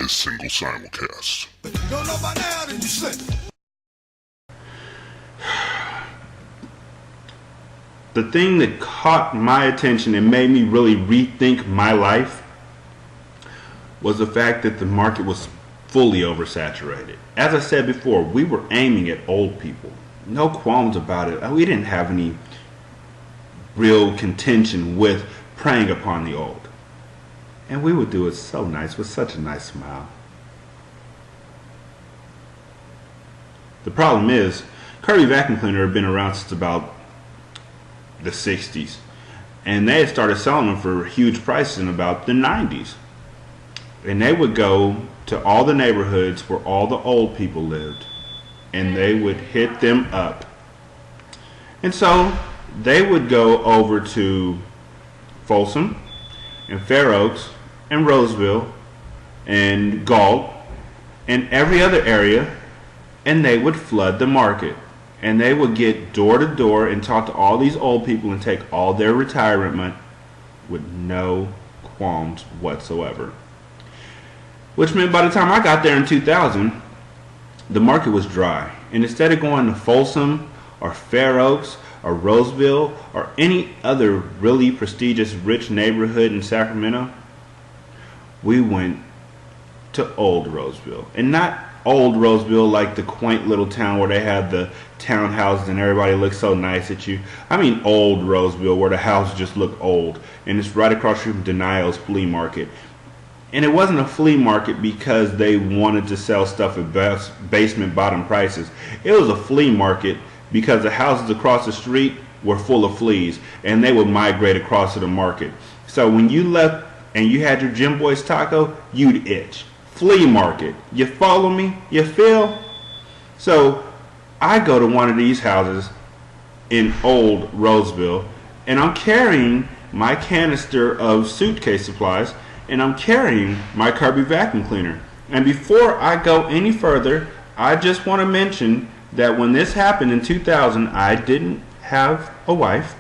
this single simulcast. Don't know by now, then you slip. The thing that caught my attention and made me really rethink my life was the fact that the market was fully oversaturated. As I said before, we were aiming at old people. No qualms about it. We didn't have any real contention with preying upon the old. And we would do it so nice, with such a nice smile. The problem is, Kirby vacuum cleaner had been around since about the 60s. And they had started selling them for huge prices in about the 90s. And they would go to all the neighborhoods where all the old people lived. And they would hit them up. And so they would go over to Folsom and Fair Oaks and Roseville and Galt and every other area, and they would flood the market. And they would get door to door and talk to all these old people and take all their retirement money with no qualms whatsoever. Which meant by the time I got there in 2000, the market was dry. And instead of going to Folsom or Fair Oaks or Roseville or any other really prestigious rich neighborhood in Sacramento, we went to Old Roseville. And not Old Roseville like the quaint little town where they have the townhouses and everybody looks so nice at you. I mean Old Roseville, where the houses just look old. And it's right across from Denial's flea market. And it wasn't a flea market because they wanted to sell stuff at basement bottom prices. It was a flea market because the houses across the street were full of fleas and they would migrate across to the market. So when you left and you had your Jim Boy's taco, you'd itch. Flea market. You follow me? You feel? So I go to one of these houses in Old Roseville and I'm carrying my canister of suitcase supplies and I'm carrying my Kirby vacuum cleaner. And before I go any further, I just want to mention that when this happened in 2000, I didn't have a wife,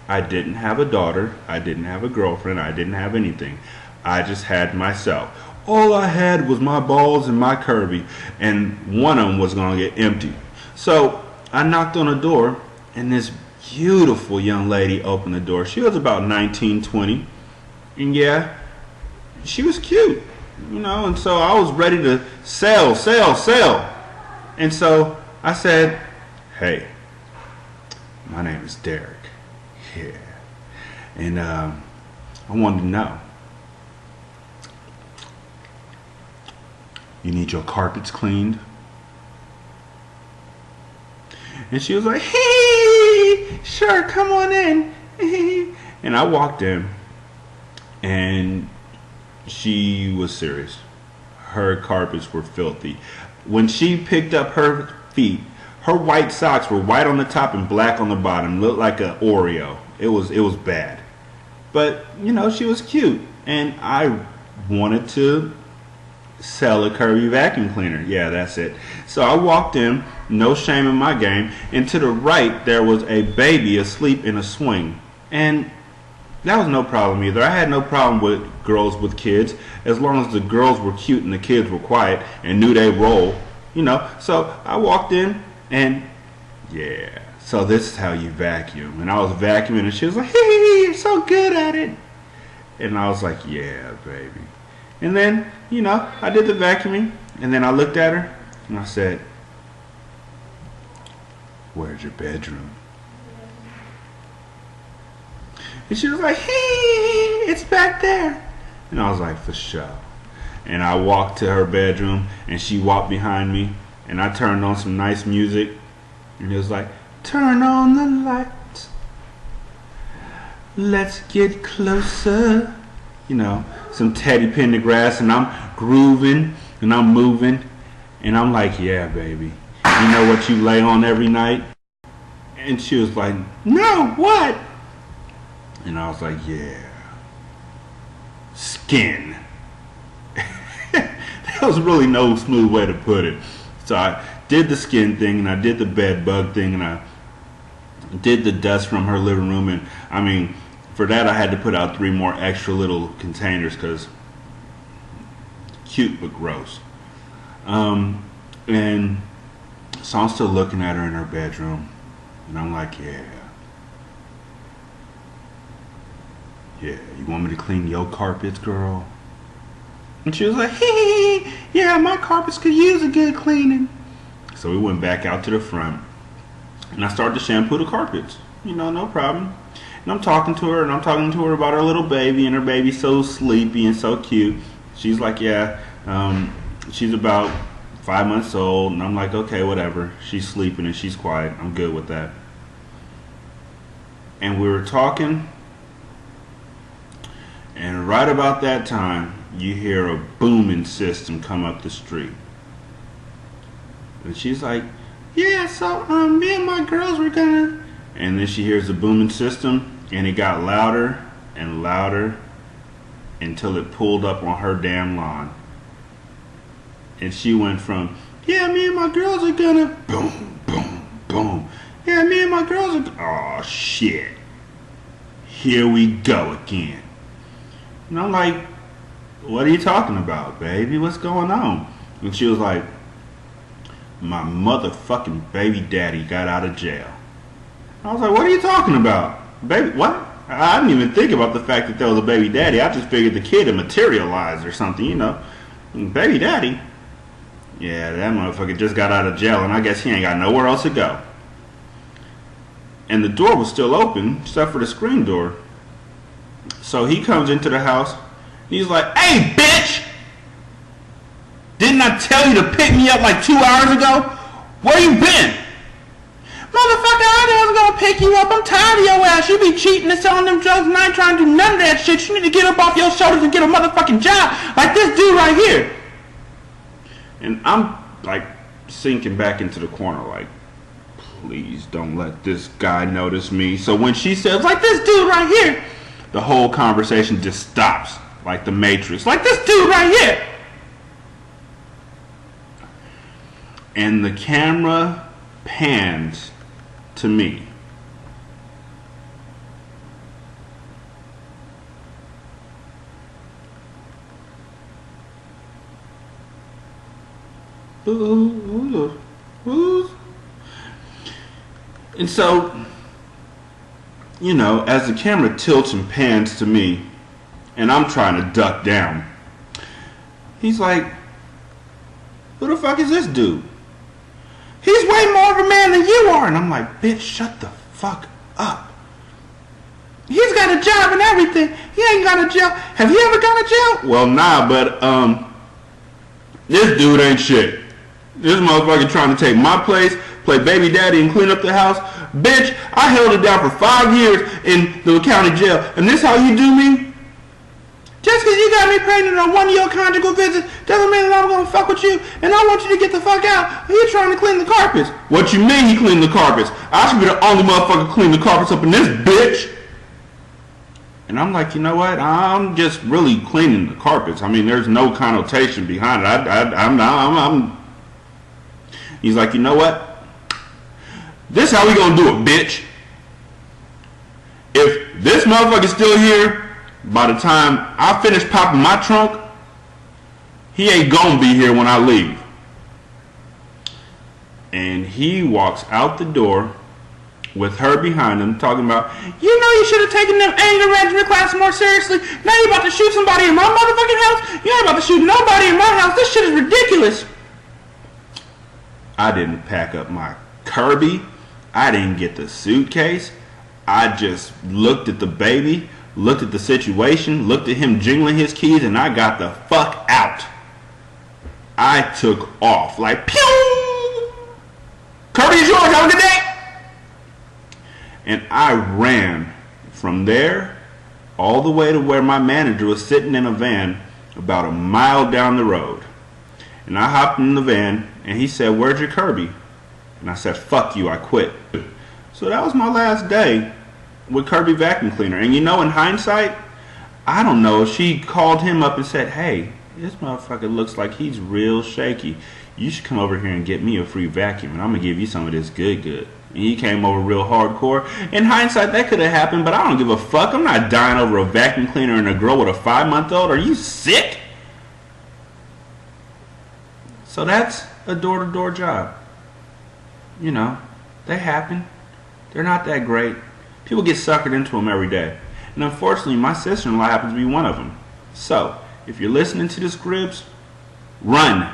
I didn't have a daughter, I didn't have a girlfriend, I didn't have anything. I just had myself. All I had was my balls and my Kirby, and one of them was going to get empty. So I knocked on a door, and this beautiful young lady opened the door. She was about 19, 20. And yeah, she was cute, you know, and so I was ready to sell. And so I said, hey, my name is Derek. Yeah. And I wanted to know, you need your carpets cleaned? And she was like, hey, sure, come on in. And I walked in. And she was serious. Her carpets were filthy. When she picked up her feet, her white socks were white on the top and black on the bottom. Looked like an Oreo. It was bad. But, you know, she was cute. And I wanted to sell a Kirby vacuum cleaner. Yeah, that's it. So I walked in, no shame in my game, and to the right there was a baby asleep in a swing. And that was no problem either. I had no problem with girls with kids as long as the girls were cute and the kids were quiet and knew they roll, you know. So I walked in and yeah, so this is how you vacuum. And I was vacuuming and she was like, hey, you're so good at it. And I was like, yeah, baby. And then, you know, I did the vacuuming and then I looked at her and I said, where's your bedroom? And she was like, hey, it's back there. And I was like, for sure. And I walked to her bedroom and she walked behind me and I turned on some nice music and it was like, turn on the lights, let's get closer. You know, some Teddy Pendergrass and I'm grooving and I'm moving and I'm like, yeah, baby. You know what you lay on every night? And she was like, no, what? And I was like, yeah, skin. There was really no smooth way to put it. So I did the skin thing and I did the bed bug thing and I did the dust from her living room. And I mean, for that I had to put out 3 more extra little containers because Cute but gross. And so I'm still looking at her in her bedroom, and I'm like, yeah, you want me to clean your carpets, girl? And she was like, hey, yeah, my carpets could use a good cleaning. So we went back out to the front, and I started to shampoo the carpets. No problem. And I'm talking to her about her little baby, and her baby's so sleepy and so cute. She's like, yeah, she's about 5 months old. And I'm like, okay, whatever. She's sleeping and she's quiet. I'm good with that. And we were talking, and right about that time, you hear a booming system come up the street. And she's like, yeah, so me and my girls were gonna... And then she hears the booming system, and it got louder and louder until it pulled up on her damn lawn. And she went from, yeah, me and my girls are gonna... Boom, boom, boom. Yeah, me and my girls are... Oh, shit. Here we go again. And I'm like, what are you talking about, baby? What's going on? And she was like, my motherfucking baby daddy got out of jail. I was like, what are you talking about? Baby, what? I didn't even think about the fact that there was a baby daddy. I just figured the kid had materialized or something, Baby daddy? Yeah, that motherfucker just got out of jail, and I guess he ain't got nowhere else to go. And the door was still open, except for the screen door. So he comes into the house, and he's like, hey, bitch! Didn't I tell you to pick me up like 2 hours ago? Where you been? Motherfucker, I was gonna pick you up. I'm tired of your ass. You be cheating and selling them drugs, and I ain't trying to do none of that shit. You need to get up off your shoulders and get a motherfucking job like this dude right here. And I'm like sinking back into the corner like, please don't let this guy notice me. So when she says, like this dude right here, the whole conversation just stops like the Matrix. Like this dude right here. And the camera pans to me. And so, as the camera tilts and pans to me, and I'm trying to duck down, he's like, who the fuck is this dude? He's way more of a man than you are. And I'm like, bitch, shut the fuck up. He's got a job and everything. He ain't got a jail. Have you ever gone to jail? Well, nah, but this dude ain't shit. This motherfucker trying to take my place, play baby daddy, and clean up the house. Bitch, I held it down for 5 years in the county jail. And this how you do me? Just because you got me pregnant on one of your conjugal visits doesn't mean that I'm going to fuck with you, and I want you to get the fuck out. You're trying to clean the carpets. What you mean he cleaned the carpets? I should be the only motherfucker clean the carpets up in this bitch. And I'm like, you know what? I'm just really cleaning the carpets. I mean, there's no connotation behind it. He's like, you know what? This how we gonna do it, bitch. If this motherfucker's still here, by the time I finish popping my trunk, he ain't gonna be here when I leave. And he walks out the door with her behind him talking about, you should have taken them anger management classes more seriously. Now you're about to shoot somebody in my motherfucking house? You ain't about to shoot nobody in my house. This shit is ridiculous. I didn't pack up my Kirby. I didn't get the suitcase. I just looked at the baby, looked at the situation, looked at him jingling his keys, and I got the fuck out. I took off like, pew! Kirby is yours, have a good day! And I ran from there all the way to where my manager was sitting in a van about a mile down the road. And I hopped in the van, and he said, where's your Kirby? And I said, fuck you, I quit. So that was my last day with Kirby Vacuum Cleaner. And in hindsight, I don't know if she called him up and said, hey, this motherfucker looks like he's real shaky. You should come over here and get me a free vacuum, and I'm going to give you some of this good. And he came over real hardcore. In hindsight, that could have happened, but I don't give a fuck. I'm not dying over a vacuum cleaner and a girl with a 5-month-old. Are you sick? So that's a door-to-door job. You know, they happen. They're not that great. People get suckered into them every day. And unfortunately, my sister-in-law happens to be one of them. So, if you're listening to this, Gribbs, run.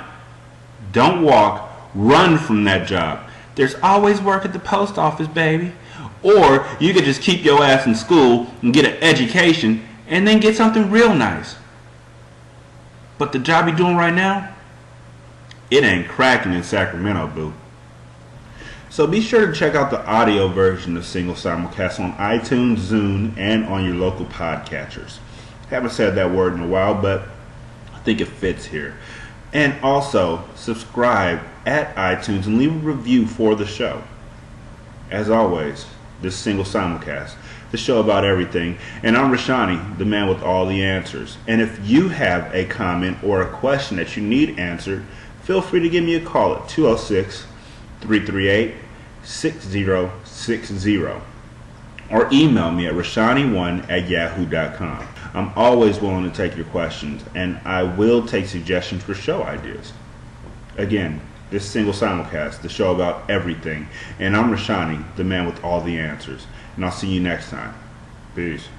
Don't walk. Run from that job. There's always work at the post office, baby. Or you could just keep your ass in school and get an education and then get something real nice. But the job you're doing right now, it ain't cracking in Sacramento, boo. So be sure to check out the audio version of Single Simulcast on iTunes, Zune, and on your local podcatchers. Haven't said that word in a while, but I think it fits here. And also, subscribe at iTunes and leave a review for the show. As always, this is Single Simulcast, the show about everything. And I'm Rashanii, the man with all the answers. And if you have a comment or a question that you need answered, feel free to give me a call at 206-338-6060. Or email me at rashanii1@yahoo.com. I'm always willing to take your questions, and I will take suggestions for show ideas. Again, this is Single Simulcast, the show about everything. And I'm Rashanii, the man with all the answers. And I'll see you next time. Peace.